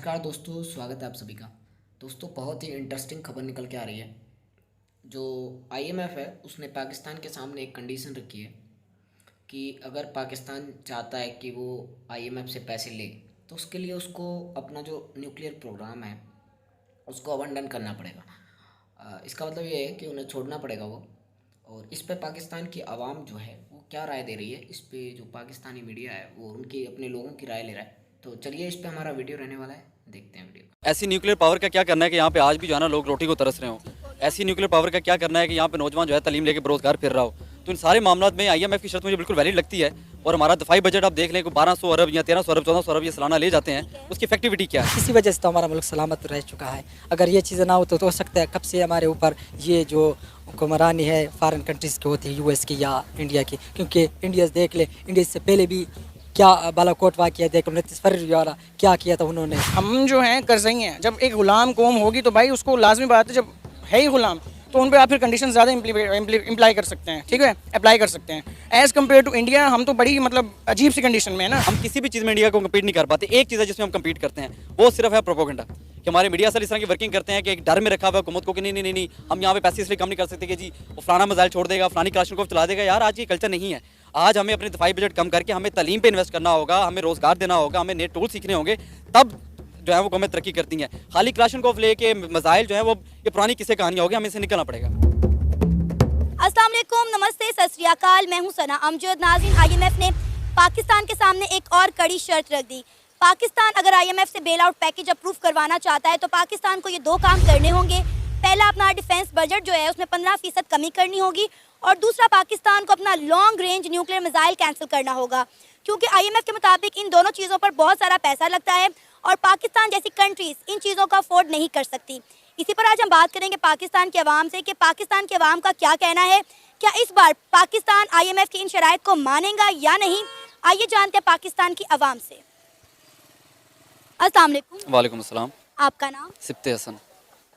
नमस्कार दोस्तों, स्वागत है आप सभी का। दोस्तों, बहुत ही इंटरेस्टिंग खबर निकल के आ रही है। जो आईएमएफ है उसने पाकिस्तान के सामने एक कंडीशन रखी है कि अगर पाकिस्तान चाहता है कि वो आईएमएफ से पैसे ले तो उसके लिए उसको अपना जो न्यूक्लियर प्रोग्राम है उसको अबंडन करना पड़ेगा। इसका मतलब ये है कि उन्हें छोड़ना पड़ेगा वो। और इस पे पाकिस्तान की आवाम जो है वो क्या राय दे रही है, इस पे जो पाकिस्तानी मीडिया है वो उनकी अपने लोगों की राय ले रहा है। तो चलिए, इस पे हमारा वीडियो रहने वाला है, देखते हैं वीडियो। ऐसी न्यूक्लियर पावर का क्या करना है कि यहाँ पे आज भी जो है ना लोग रोटी को तरस रहे हो। ऐसी न्यूक्लियर पावर का क्या करना है कि यहाँ पे नौजवान जो है तालीम लेके बेरोजगार फिर रहा हो। तो इन सारे मामलों में आईएमएफ की शर्त मुझे बिल्कुल वैलिड लगती है। और हमारा दफाई बजट आप देख लें, 1200 अरब या 1300 अरब 1400 अरब ये सालाना ले जाते हैं, उसकी इफेक्टिविटी क्या है? इसी वजह से तो हमारा मुल्क सलामत रह चुका है। अगर ये चीज़ें ना हो तो हो सकता है कब से हमारे ऊपर ये जो हुक्मरानी है फॉरेन कंट्रीज़ की होती है, यूएस की या इंडिया की। क्योंकि इंडिया देख ले, इंडिया से पहले भी क्या बालाकोट वाक़या देख लो, 29 फरवरी वाला क्या किया था उन्होंने। हम जो हैं करज़ई हैं। जब एक ग़ुलाम कौम होगी तो भाई उसको लाजमी बात है, जब है ही ग़ुलाम तो उन पर आप फिर कंडीशन ज़्यादा इम्प्लाई कर सकते हैं, ठीक है, अप्लाई कर सकते हैं। एज़ कम्पेयर टू इंडिया हम तो बड़ी मतलब अजीब सी कंडीशन में है ना। हम किसी भी चीज़ में इंडिया को कम्पीट नहीं कर पाते। एक चीज़ है जिसमें हम कम्पीट करते हैं, वो सिर्फ है प्रोपोगेंडा। कि हमारे मीडिया सर इस तरह की वर्किंग करते हैं कि एक डर में रखा हुआ हुकूमत को कि नहीं नहीं नहीं हम यहाँ पे पैसे इसलिए कम नहीं कर सकते कि जी वो फलाना मिसाइल छोड़ देगा, फलानी क्लाशनकोव चला देगा। यार, आज ये कल्चर नहीं है। आज हमें अपने दफाई बजट कम करके हमें तालीम पे इन्वेस्ट करना होगा, हमें रोज़गार देना होगा, हमें नए टूल सीखने होंगे, तब जो है वो कौमें तरक्की करती हैं। खाली क्लाशनकोव लेके मिसाइल जो है वो ये पुरानी किस्से कहानियाँ होगी, हमें इससे निकलना पड़ेगा। अस्सलाम वालेकुम, नमस्ते, सत श्री अकाल। मैं हूं सना अमजद। नाज़रीन, आईएमएफ ने पाकिस्तान के सामने एक और कड़ी शर्त रख दी। पाकिस्तान अगर आईएमएफ से बेल आउट पैकेज अप्रूव करवाना चाहता है तो पाकिस्तान को ये दो काम करने होंगे। पहला, अपना डिफेंस बजट जो है उसमें 15% कमी करनी होगी, और दूसरा, पाकिस्तान को अपना long range nuclear missile cancel करना होगा। क्योंकि आईएमएफ के मुताबिक इन दोनों चीज़ों पर बहुत सारा पैसा लगता है और पाकिस्तान जैसी कंट्रीज़ इन चीज़ों को अफोर्ड नहीं कर सकती। इसी पर आज हम बात करेंगे पाकिस्तान के अवाम से कि पाकिस्तान के अवाम का क्या कहना है। क्या इस बार पाकिस्तान आईएमएफ की इन शराइत को मानेगा या नहीं? आइए जानते हैं पाकिस्तान की अवाम से। अस्सलाम वालेकुम। वालेकुम अस्सलाम। आपका नाम? सिप्ते हसन।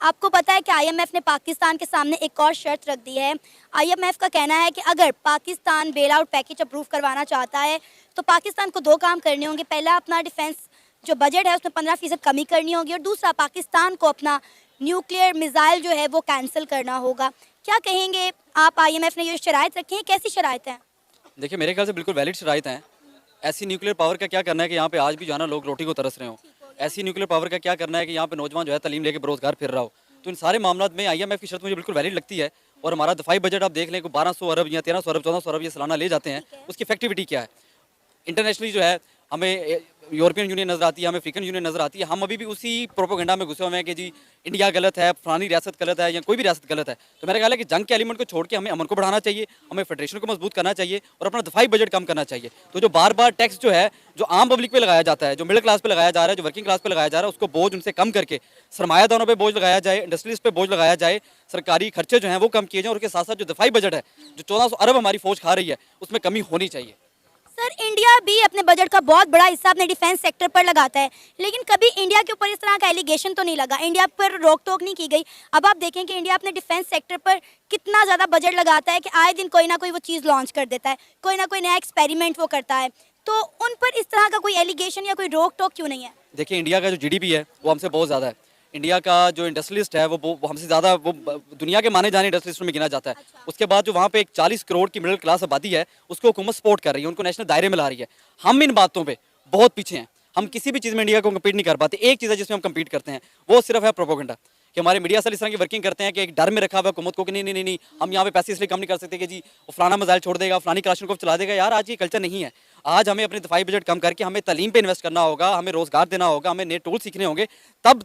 आपको पता है कि आईएमएफ ने पाकिस्तान के सामने एक और शर्त रख दी है। आईएमएफ का कहना है कि अगर Pakistan bail out package approve करवाना चाहता है तो पाकिस्तान को दो काम करने होंगे। पहला, अपना डिफेंस जो बजट है उसमें 15% कमी करनी होगी, और दूसरा, पाकिस्तान को अपना न्यूक्लियर मिसाइल जो है वो कैंसिल करना होगा। क्या कहेंगे आप? आईएमएफ ने ये शराइत रखी हैं, कैसी शराइत हैं? देखिए, मेरे ख्याल से बिल्कुल वैलिड शराइत हैं। ऐसी न्यूक्लियर पावर का क्या करना है कि यहाँ पे आज भी जो है ना लोग रोटी को तरस रहे हो। ऐसी न्यूक्लियर पावर का क्या करना है कि यहाँ पे नौजवान जो है तालीम लेके बेरोजगार फिर रहा हो। तो इन सारे मामलों में आईएमएफ की शर्त मुझे बिल्कुल वैलिड लगती है। और हमारा दफाई बजट आप देख लें, 1200 अरब या 1300 अरब 1400 अरब ये सालाना ले जाते हैं, उसकी इफेक्टिविटी क्या है? इंटरनेशनली जो है हमें यूरोपियन यूनियन नज़र आती है, हमें अफ्रीकन यूनियन नज़र आती है। हम अभी भी उसी प्रोपोगेंडा में घुसे हुए हैं कि जी इंडिया गलत है, फलानी रियासत गलत है या कोई भी रियासत गलत है। तो मेरा ख्याल है कि जंग के एलिमेंट को छोड़ के हमें अमन को बढ़ाना चाहिए, हमें फेडरेशन को मजबूत करना चाहिए और अपना दफाई बजट कम करना चाहिए। तो जो बार बार टैक्स जो है जो आम पब्लिक पे लगाया जाता है, जो मिडिल क्लास पे लगाया जा रहा है, जो वर्किंग क्लास पे लगाया जा रहा है, उसको बोझ उनसे कम करके सरमायादारों पे बोझ लगाया जाए, इंडस्ट्रीज पे बोझ लगाया जाए, सरकारी खर्चे जो हैं वो कम किए जाएँ, और उसके साथ साथ जो दफाई बजट है जो 1400 अरब हमारी फौज खा रही है उसमें कमी होनी चाहिए। सर, इंडिया भी अपने बजट का बहुत बड़ा हिस्सा अपने डिफेंस सेक्टर पर लगाता है, लेकिन कभी इंडिया के ऊपर इस तरह का एलिगेशन तो नहीं लगा, इंडिया पर रोक टोक नहीं की गई। अब आप देखें कि इंडिया अपने डिफेंस सेक्टर पर कितना ज़्यादा बजट लगाता है कि आए दिन कोई ना कोई वो चीज़ लॉन्च कर देता है, कोई ना कोई नया एक्सपेरिमेंट वो करता है। तो उन पर इस तरह का कोई एलिगेशन या कोई रोक टोक क्यों नहीं है? देखिए, इंडिया का जो जीडीपी है वो हमसे बहुत ज़्यादा है। इंडिया का जो इंडस्ट्रियलिस्ट है वो हमसे ज़्यादा, वो दुनिया के माने जाने इंडस्ट्रियलिस्टों में गिना जाता है। उसके बाद जो वहाँ पे एक 40 करोड़ की मिडिल क्लास आबादी है उसको हुकूमत सपोर्ट कर रही है, उनको नेशनल दायरे में ला रही है। हम इन बातों पे बहुत पीछे हैं। हम किसी भी चीज़ में इंडिया को कम्पीट नहीं कर पाते। एक चीज़ है जिसमें हम कम्पीट करते हैं, वो सिर्फ है प्रोपोगेंडा। कि हमारे मीडिया सर इस तरह की वर्किंग करते हैं कि एक डर में रखा हुआ हुकूमत को कि नहीं नहीं नहीं हम यहाँ पे पैसे इसलिए कम नहीं कर सकते कि जी वो फलाना मिसाइल छोड़ देगा, फलानी क्लाशनकोव चला देगा। यार, आज ये कल्चर नहीं है। आज हमें अपने दफाई बजट कम करके हमें तालीम पे इन्वेस्ट करना होगा, हमें रोज़गार देना होगा, हमें नए टूल सीखने होंगे, तब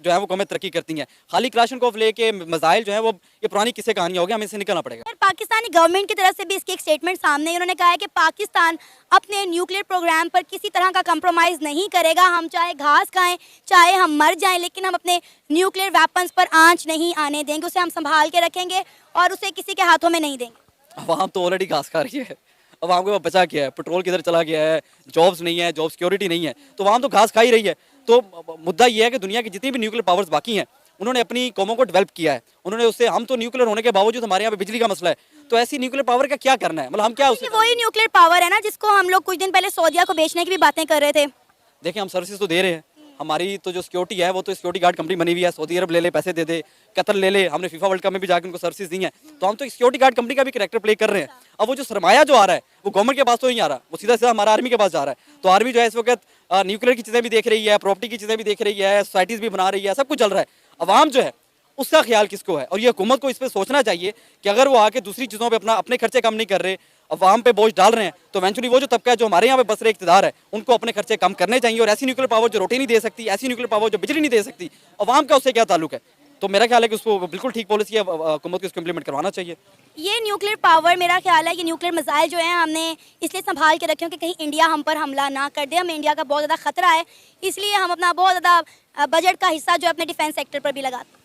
जो है वो कौमें तरक्की करती हैं। खाली क्लाशनकोव लेके मिसाइल जो है वो ये पुरानी किस्से कहानियाँ होगी, हमें इससे निकलना पड़ेगा। पर पाकिस्तानी गवर्नमेंट की तरफ से भी इसकी एक स्टेटमेंट सामने है। उन्होंने कहा है कि पाकिस्तान अपने न्यूक्लियर प्रोग्राम पर किसी तरह का कंप्रोमाइज़ नहीं करेगा। हम चाहे घास खाएं, चाहे हम मर जाएं, लेकिन हम अपने न्यूक्लियर वेपन्स पर आंच नहीं आने देंगे। उसे हम संभाल के रखेंगे और उसे किसी के हाथों में नहीं देंगे। अवाम तो ऑलरेडी घास खा रही है। अवाम के पास बचा क्या है? पेट्रोल किधर चला गया है, जॉब्स नहीं है, जॉब सिक्योरिटी नहीं है, तो अवाम तो घास खा ही रही है। तो मुद्दा ये है कि दुनिया की जितनी भी न्यूक्लियर पावर्स बाकी हैं उन्होंने अपनी कौमों को डेवलप किया है। उन्होंने उससे, हम तो न्यूक्लियर होने के बावजूद हमारे यहाँ पे बिजली का मसला है, तो ऐसी न्यूक्लियर पावर का क्या करना है? मतलब हम क्या उससे वही न्यूक्लियर पावर है ना जिसको हम लोग कुछ दिन पहले सऊदीया को बेचने की भी बातें कर रहे थे। देखें, हम सर्विसेज तो दे रहे हैं, हमारी तो जो सिक्योरिटी है वो तो सिक्योरिटी गार्ड कंपनी बनी हुई है, सऊदी अरब ले ले पैसे दे दे, कतर ले ले, हमने फीफा वर्ल्ड कप में भी जाकर उनको सर्विसेज दी हैं, तो हम तो सिक्योरिटी गार्ड कंपनी का भी कैरेक्टर प्ले कर रहे हैं। अब वो जो सरमाया जो आ रहा है वो गवर्नमेंट के पास तो नहीं आ रहा, वो सीधा सीधा हमारा आर्मी के पास जा रहा है। तो आर्मी जो है इस वक्त न्यूक्लियर की चीज़ें भी देख रही है, प्रॉपर्टी की चीज़ें भी देख रही है, सोसाइटीज़ भी बना रही है, सब कुछ चल रहा है। अवाम जो है उसका ख्याल किसको है? और ये हुकूमत को इस पर सोचना चाहिए कि अगर वो आके दूसरी चीज़ों पे अपने खर्चे कम नहीं कर रहे, अवाम पे बोझ डाल रहे हैं, तो इवेंचुअली वो जो तबका है जो हमारे यहाँ पे बस रहे इक़्तिदार है, उनको अपने खर्चे कम करने चाहिए। और ऐसी न्यूक्लियर पावर जो रोटी नहीं दे सकती, ऐसी न्यूक्लियर पावर जो बिजली नहीं दे सकती, अवाम का उससे क्या ताल्लुक है? तो मेरा ख्याल है कि उसको बिल्कुल ठीक पॉलिसी है, हुकूमत को इसको इम्प्लीमेंट करवाना चाहिए। ये न्यूक्लियर पावर, मेरा ख्याल है कि न्यूक्लियर मिसाइल जो है हमने इसलिए संभाल के रखे हो कि कहीं इंडिया हम पर हमला ना कर दे। हमें इंडिया का बहुत ज़्यादा खतरा है, इसलिए हम अपना बहुत ज़्यादा बजट का हिस्सा जो है अपने डिफेंस सेक्टर पर भी लगाते हैं।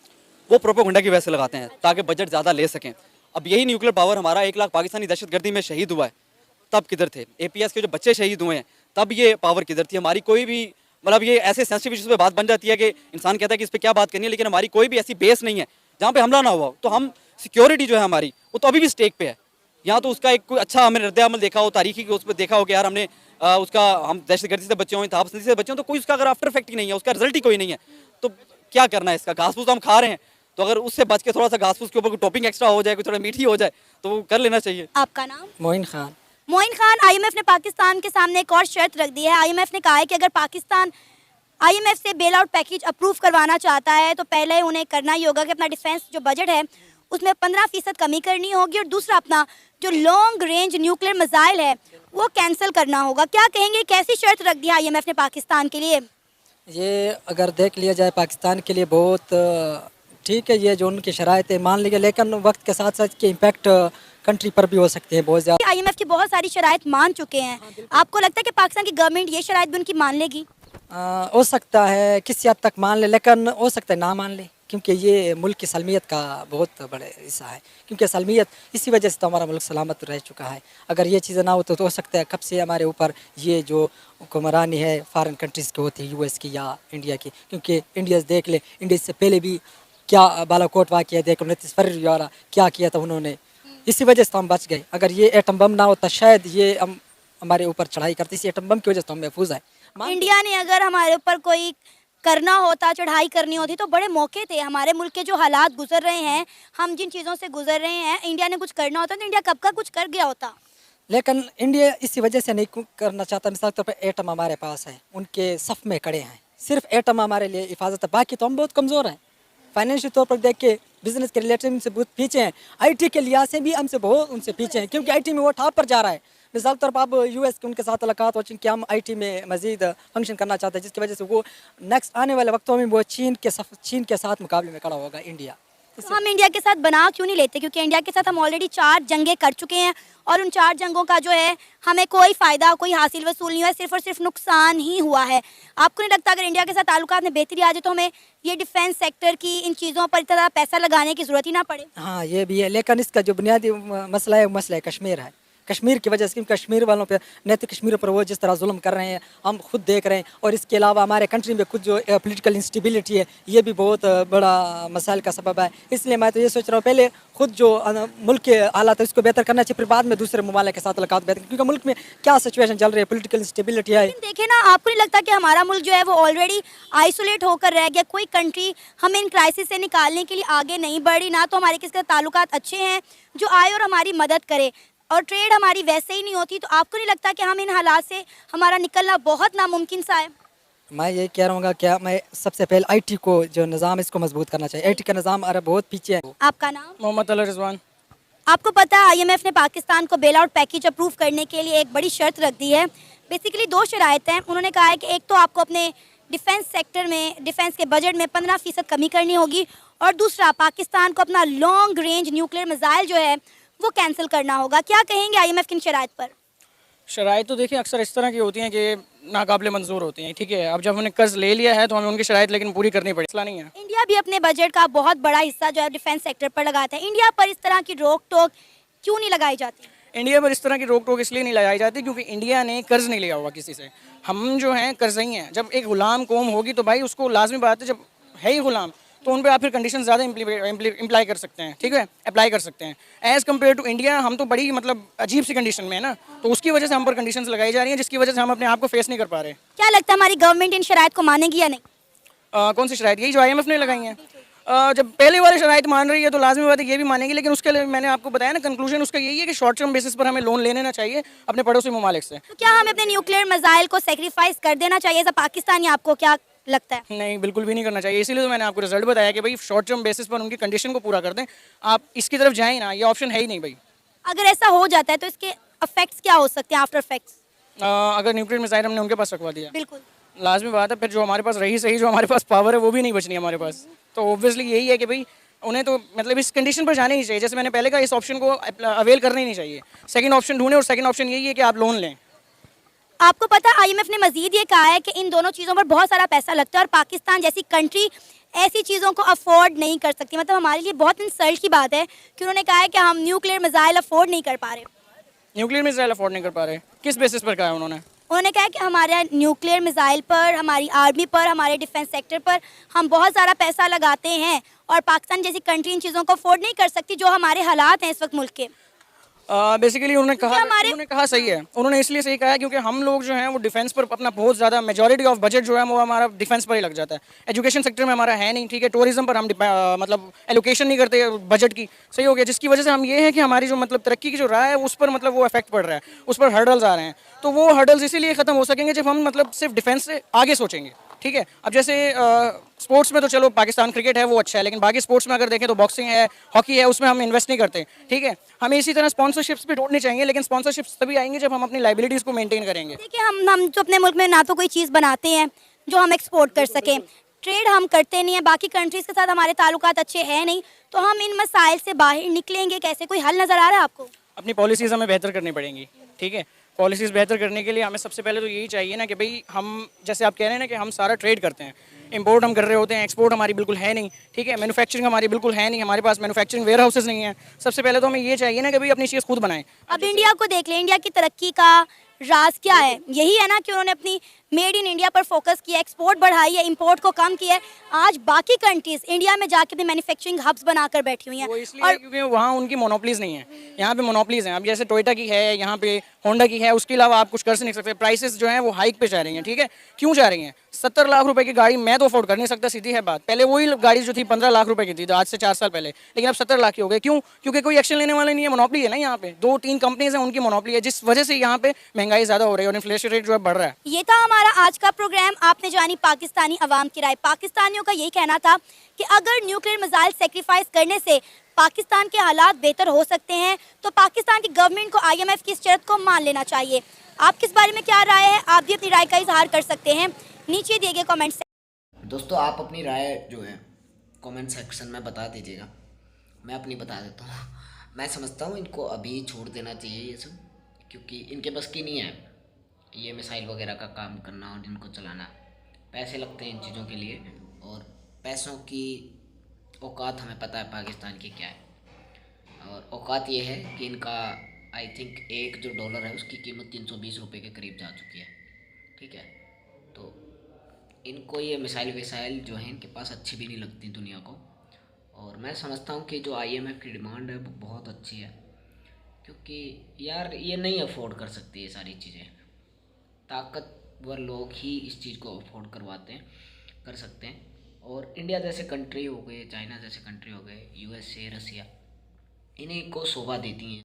वो प्रोपेगेंडा की वजह से लगाते हैं ताकि बजट ज़्यादा ले सकें। अब यही न्यूक्लियर पावर हमारा 1 लाख पाकिस्तानी दहशतगर्दी में शहीद हुआ है, तब किधर थे? APS के जो बच्चे शहीद हुए हैं तब ये पावर किधर थी? हमारी कोई भी मतलब ये ऐसे सेंसिटिव इश्यूज पे बात बन जाती है कि इंसान कहता है कि इस पे क्या बात करनी है, लेकिन हमारी कोई भी ऐसी बेस नहीं है जहाँ पे हमला ना हुआ हो। तो हम सिक्योरिटी जो है हमारी वो तो अभी भी स्टेक पे है। यहाँ तो उसका एक कोई अच्छा हमने रद्द-ए-अमल देखा हो, तारीखी उस पर देखा हो कि यार हमने उसका हम दहशतगर्दी से बचे हों, इंतहापसंदी से बचे हों, तो कोई उसका अगर आफ्टर इफेक्ट ही नहीं है, उसका रिजल्ट ही कोई नहीं है, तो क्या करना है इसका? घास फूस तो हम खा रहे हैं, तो अगर उससे बच के थोड़ा सा घास फूस के ऊपर कोई टॉपिंग एक्स्ट्रा हो जाए, कोई थोड़ा मीठी हो जाए, तो वो कर लेना चाहिए। आपका नाम? मोइन खान। मोइन खान, IMF ने पाकिस्तान के सामने एक और शर्त रख दी है। IMF ने कहा है कि अगर पाकिस्तान IMF से बेल आउट पैकेज अप्रूव करवाना चाहता है तो पहले उन्हें करना ही होगा कि अपना डिफेंस जो बजट है उसमें 15% कमी करनी होगी, और दूसरा अपना जो लॉन्ग रेंज न्यूक्लियर मिसाइल है वो कैंसिल करना होगा। क्या कहेंगे, कैसी शर्त रख दी है IMF ने पाकिस्तान के लिए? ये अगर देख लिया जाए पाकिस्तान के लिए बहुत ठीक है, ये जो उनकी शराइत है मान लीजिए, लेकिन वक्त के साथ साथ के इम्पैक्ट कंट्री पर भी हो सकते हैं बहुत ज़्यादा। IMF की बहुत सारी शराइत मान चुके हैं, आपको लगता है कि पाकिस्तान की गवर्नमेंट ये शराइत भी उनकी मान लेगी? हो सकता है किसी हद तक मान ले, लेकिन हो सकता है ना मान ले, क्योंकि ये मुल्क की सलमियत का बहुत बड़ा हिस्सा है। क्योंकि सलमियत इसी वजह से तो हमारा मुल्क सलामत रह चुका है। अगर ये चीज़ें ना हो तो हो सकता है कब से हमारे ऊपर ये जो हुक्मरानी है फॉरेन कंट्रीज़ की होती है, US की या इंडिया की। क्योंकि इंडिया देख ले, इंडिया से पहले भी क्या बालाकोट वाक़या देख लो, 29 फरवरी वाला क्या किया था उन्होंने, इसी वजह से तो हम बच गए। अगर ये एटम बम ना होता शायद ये हम हमारे ऊपर चढ़ाई करती, इसी एटम बम की वजह से तो हम महफूज हैं। इंडिया ने अगर हमारे ऊपर कोई करना होता, चढ़ाई करनी होती, तो बड़े मौके थे। हमारे मुल्क के जो हालात गुजर रहे हैं, हम जिन चीज़ों से गुजर रहे हैं, इंडिया ने कुछ करना होता तो इंडिया कब का कुछ कर गया होता। लेकिन इंडिया इसी वजह से नहीं करना चाहता। मिसाल के तौर पर एटम हमारे पास है, उनके सफ़ में खड़े हैं, सिर्फ एटम हमारे लिए हिफाजत है, बाकी तो हम बहुत कमज़ोर हैं। फाइनेंशियल तौर पर देख के बिजनेस के रिलेटेड हमसे बहुत पीछे हैं, IT के लिहाज से भी हमसे बहुत उनसे पीछे हैं, क्योंकि IT में वो ठाप पर जा रहा है। मिसाल के तौर पर अब US के उनके साथ मुलाकात हो कि हम IT में मज़ीद फंक्शन करना चाहते हैं, जिसकी वजह से वो नेक्स्ट आने वाले वक्तों में वो चीन के साथ मुकाबले में खड़ा होगा इंडिया। तो हम इंडिया के साथ बना क्यों नहीं लेते? क्योंकि इंडिया के साथ हम ऑलरेडी 4 जंगें कर चुके हैं और उन 4 जंगों का जो है हमें कोई फ़ायदा, कोई हासिल वसूल नहीं हुआ है, सिर्फ और सिर्फ नुकसान ही हुआ है। आपको नहीं लगता अगर इंडिया के साथ ताल्लुकात में बेहतरी आ जाए तो हमें ये डिफेंस सेक्टर की इन चीज़ों पर इतना पैसा लगाने की ज़रूरत ही ना पड़े? हाँ ये भी है, लेकिन इसका जो बुनियादी मसला है वो मसला है कश्मीर है। कश्मीर की वजह से, क्योंकि कश्मीर वालों पे नैतिक कश्मीर पर वो जिस तरह जुल्म कर रहे हैं हम खुद देख रहे हैं, और इसके अलावा हमारे कंट्री में खुद जो पॉलिटिकल इंस्टेबिलिटी है ये भी बहुत बड़ा मसाइल का सबब है। इसलिए मैं तो ये सोच रहा हूँ पहले खुद जो मुल्क के हालात है उसको बेहतर करना चाहिए, फिर बाद में दूसरे ममालिक के साथ मुलाकात बेहतर, क्योंकि मुल्क में क्या सिचुएशन चल रही है, पॉलिटिकल इंस्टेबिलिटी है। देखे ना, आपको नहीं लगता कि हमारा मुल्क जो है वो ऑलरेडी आइसोलेट होकर रह गया? कोई कंट्री हमें इन क्राइसिस से निकालने के लिए आगे नहीं बढ़ी, ना तो हमारे किसी के ताल्लुकात अच्छे हैं जो आए और हमारी मदद करे, और ट्रेड हमारी वैसे ही नहीं होती। तो आपको नहीं लगता कि हम इन हालात से हमारा निकलना बहुत नामुमकिन सा है? मैं ये कह रहा हूँ क्या, मैं सबसे पहले IT को जो निज़ाम इसको मजबूत करना चाहिए। IT का निज़ाम अरे बहुत पीछे है। आपका नाम? मोहम्मद अली रिजवान। आपको पता है IMF ने पाकिस्तान को बेल आउट पैकेज अप्रूव करने के लिए एक बड़ी शर्त रख दी है। बेसिकली 2 शराइत हैं। उन्होंने कहा है कि एक तो आपको अपने डिफेंस सेक्टर में, डिफेंस के बजट में 15% कमी करनी होगी, और दूसरा पाकिस्तान को अपना लॉन्ग रेंज न्यूक्लियर मिसाइल जो है वो कैंसिल करना होगा। क्या कहेंगे IMF की इन शराइत पर? शराइत तो देखिए अक्सर इस तरह की होती हैं कि नाकाबिले मंजूर होती हैं, ठीक है। अब जब हमने कर्ज ले लिया है तो हमें उनकी शराइत लेकिन पूरी करनी पड़ी, मसला नहीं है। इंडिया भी अपने बजट का बहुत बड़ा हिस्सा जो है डिफेंस सेक्टर पर लगाता है। इंडिया पर इस तरह की रोक टोक क्यों नहीं लगाई जाती? इंडिया पर इस तरह की रोक टोक इसलिए नहीं लगाई जाती क्योंकि इंडिया ने कर्ज नहीं लिया हुआ किसी से। हम जो हैं कर्ज ही हैं। जब एक ग़ुलाम कौम होगी तो भाई उसको लाजमी बात है, जब है ही ग़ुलाम तो उन पे आप फिर कंडीशन ज़्यादा इम्प्लाई कर सकते हैं, ठीक है, अप्लाई कर सकते हैं। एज़ कम्पेयर टू इंडिया हम तो बड़ी मतलब अजीब सी कंडीशन में है ना, तो उसकी वजह से हम पर कंडीशंस लगाई जा रही हैं, जिसकी वजह से हम अपने आप को फेस नहीं कर पा रहे। क्या लगता है हमारी गवर्नमेंट इन शराइत को मानेगी या नहीं? कौन सी शराइत? यही जो IMF ने लगाई हैं। जब पहले वाली शराइत मान रही है तो लाजमी बात है ये भी मानेंगे, लेकिन उसके लिए मैंने आपको बताया ना, कंक्लूजन उसका यही है कि शॉर्ट टर्म बेसिस पर हमें लोन ले लेना चाहिए अपने पड़ोसी ममालिक से। तो क्या हमें अपने न्यूक्लियर मिसाइल को सेक्रीफाइस कर देना चाहिए एज अ पाकिस्तानी? आपको क्या लगता है? नहीं, बिल्कुल भी नहीं करना चाहिए। इसीलिए तो मैंने आपको रिजल्ट बताया कि भाई शॉर्ट टर्म बेसिस पर उनकी कंडीशन को पूरा कर दें। आप इसकी तरफ जाएं ना, ये ऑप्शन है ही नहीं भाई। अगर ऐसा हो जाता है तो इसके इफेक्ट्स क्या हो सकते हैं, आफ्टर इफेक्ट्स? अगर न्यूक्लियर मिसाइल हमने उनके पास रखवा दिया, बिल्कुल लाजमी बात है फिर जो हमारे पास रही सही, जो हमारे पास पावर है वो भी नहीं बचनी हमारे पास। तो ऑब्वियसली यही है कि भाई उन्हें तो मतलब इस कंडीशन पर जाना ही चाहिए। जैसे मैंने पहले कहा, इस ऑप्शन को अवेल करना ही नहीं चाहिए। सेकंड ऑप्शन ढूंढें, और सेकंड ऑप्शन यही है कि आप लोन लें। आपको पता है IMF ने मजीद ये कहा है कि इन दोनों चीज़ों पर बहुत सारा पैसा लगता है और पाकिस्तान जैसी कंट्री ऐसी चीज़ों को अफोर्ड नहीं कर सकती। मतलब हमारे लिए बहुत इंसल्ट की बात है कि उन्होंने कहा है कि हम न्यूक्लियर मिसाइल अफोर्ड नहीं कर पा रहे। न्यूक्लियर मिसाइल अफोर्ड नहीं कर पा रहे? किस बेसिस पर कहा है उन्होंने? उन्होंने कहा कि हमारे न्यूक्लियर मिसाइल पर, हमारी आर्मी पर, हमारे डिफेंस सेक्टर पर हम बहुत सारा पैसा लगाते हैं और पाकिस्तान जैसी कंट्री इन चीज़ों को अफोर्ड नहीं कर सकती, जो हमारे हालात हैं इस वक्त मुल्क के। बेसिकली उन्होंने कहा सही है। उन्होंने इसलिए सही कहा है क्योंकि हम लोग जो हैं वो डिफेंस पर अपना बहुत ज़्यादा मेजॉरिटी ऑफ बजट जो है वो हमारा डिफेंस पर ही लग जाता है। एजुकेशन सेक्टर में हमारा है नहीं, ठीक है, टूरिज्म पर हम मतलब एलोकेशन नहीं करते बजट की, सही हो गया, जिसकी वजह से हम ये है कि हमारी जो मतलब तरक्की की जो राह है उस पर मतलब वो इफेक्ट पड़ रहा है, उस पर हर्डल्स आ रहे हैं। तो वो हर्डल्स इसीलिए ख़त्म हो सकेंगे जब हम मतलब सिर्फ डिफेंस से आगे सोचेंगे, ठीक है। अब जैसे स्पोर्ट्स में तो चलो पाकिस्तान क्रिकेट है वो अच्छा है, लेकिन बाकी स्पोर्ट्स में अगर देखें तो बॉक्सिंग है, हॉकी है, उसमें हम इन्वेस्ट नहीं करते, ठीक है। हमें इसी तरह स्पॉन्सरशिप्स भी ढूंढनी चाहिए, लेकिन स्पॉन्सरशिप्स तभी आएंगे जब हम अपनी लाइबिलिटीज़ को मेंटेन करेंगे। देखिए, हम जो अपने मुल्क में ना तो कोई चीज़ बनाते हैं जो हम एक्सपोर्ट कर सकें, ट्रेड हम करते नहीं हैं, बाकी कंट्रीज़ के साथ हमारे ताल्लुकात अच्छे हैं नहीं, तो हम इन मसाइल से बाहर निकलेंगे कैसे? कोई हल नज़र आ रहा है आपको? अपनी पॉलिसीज़ हमें बेहतर करनी पड़ेंगी, ठीक है। पॉलिसीज़ बेहतर करने के लिए हमें सबसे पहले तो यही चाहिए ना कि भाई हम, जैसे आप कह रहे हैं ना कि हम सारा ट्रेड करते हैं, इंपोर्ट हम कर रहे होते हैं, एक्सपोर्ट हमारी बिल्कुल है नहीं, ठीक है, मैन्युफैक्चरिंग हमारी बिल्कुल है नहीं, हमारे पास मैन्युफैक्चरिंग वेयर हाउसेज नहीं है। सबसे पहले तो हमें ये चाहिए ना कि भाई अपनी चीज़ खुद बनाएं। अब इंडिया को देख लें, इंडिया की तरक्की का राज क्या है? यही है ना कि उन्होंने अपनी मेड इन इंडिया पर फोकस किया, एक्सपोर्ट बढ़ाई है, इंपोर्ट को कम किया है। आज बाकी कंट्रीज इंडिया में जाके भी मैन्युफैक्चरिंग हब्स बनाकर बैठी हुई हैं। वो इसलिए क्योंकि वहाँ उनकी मोनोपलीज नहीं है, यहाँ पे मोनोपलीज हैं। अब जैसे टोयोटा की है, यहाँ पे होंडा की है, उसके अलावा आप कुछ कर नहीं सकते। प्राइसेस जो हैं वो हाइक पे जा रही हैं, ठीक है। क्यों जा रही हैं? 70 लाख रुपए की गाड़ी मैं तो अफोर्ड कर नहीं सकता, सीधी है बात। पहले वही गाड़ी जो थी 15 लाख रुपए की थी, आज से 4 साल पहले, लेकिन अब 70 लाख की हो गई। क्यों? क्योंकि कोई एक्शन लेने वाला नहीं है, मोनोपली है ना यहाँ पे। 2-3 कंपनीज हैं, उनकी मोनोपली है, जिस वजह से यहाँ पे महंगाई ज़्यादा हो रही है और इन्फ्लेशन रेट जो है बढ़ रहा है। ये था हमारा आज का प्रोग्राम। आपने जानी पाकिस्तानी अवाम की राय। पाकिस्तानियों का यही कहना था कि अगर न्यूक्लियर मिसाइल सेक्रीफाइस करने से पाकिस्तान के हालात बेहतर हो सकते हैं तो पाकिस्तान की गवर्नमेंट को IMF की इस शर्त को मान लेना चाहिए। आप किस बारे में क्या राय है? आप भी अपनी राय का इजहार कर सकते हैं नीचे दिए गए कमेंट से। दोस्तों, आप अपनी राय जो है कमेंट सेक्शन में बता दीजिएगा, मैं अपनी बता देता हूँ। मैं समझता हूँ इनको अभी छोड़ देना चाहिए ये सब, क्योंकि इनके बस की नहीं है ये मिसाइल वगैरह का काम करना और इनको चलाना। पैसे लगते हैं इन चीज़ों के लिए, और पैसों की औकात हमें पता है पाकिस्तान की क्या है। और औकात ये है कि इनका आई थिंक एक जो डॉलर है उसकी कीमत 320 रुपये के करीब जा चुकी है, ठीक है। तो इनको ये मिसाइल विसाइल जो है इनके पास अच्छी भी नहीं लगती दुनिया को। और मैं समझता हूँ कि जो IMF की डिमांड है वो बहुत अच्छी है, क्योंकि यार ये नहीं अफोर्ड कर सकती ये सारी चीज़ें। ताकतवर लोग ही इस चीज़ को अफोर्ड कर सकते हैं। और इंडिया जैसे कंट्री हो गए, चाइना जैसे कंट्री हो गए, USA, रसिया, इन्हीं को शोभा देती हैं।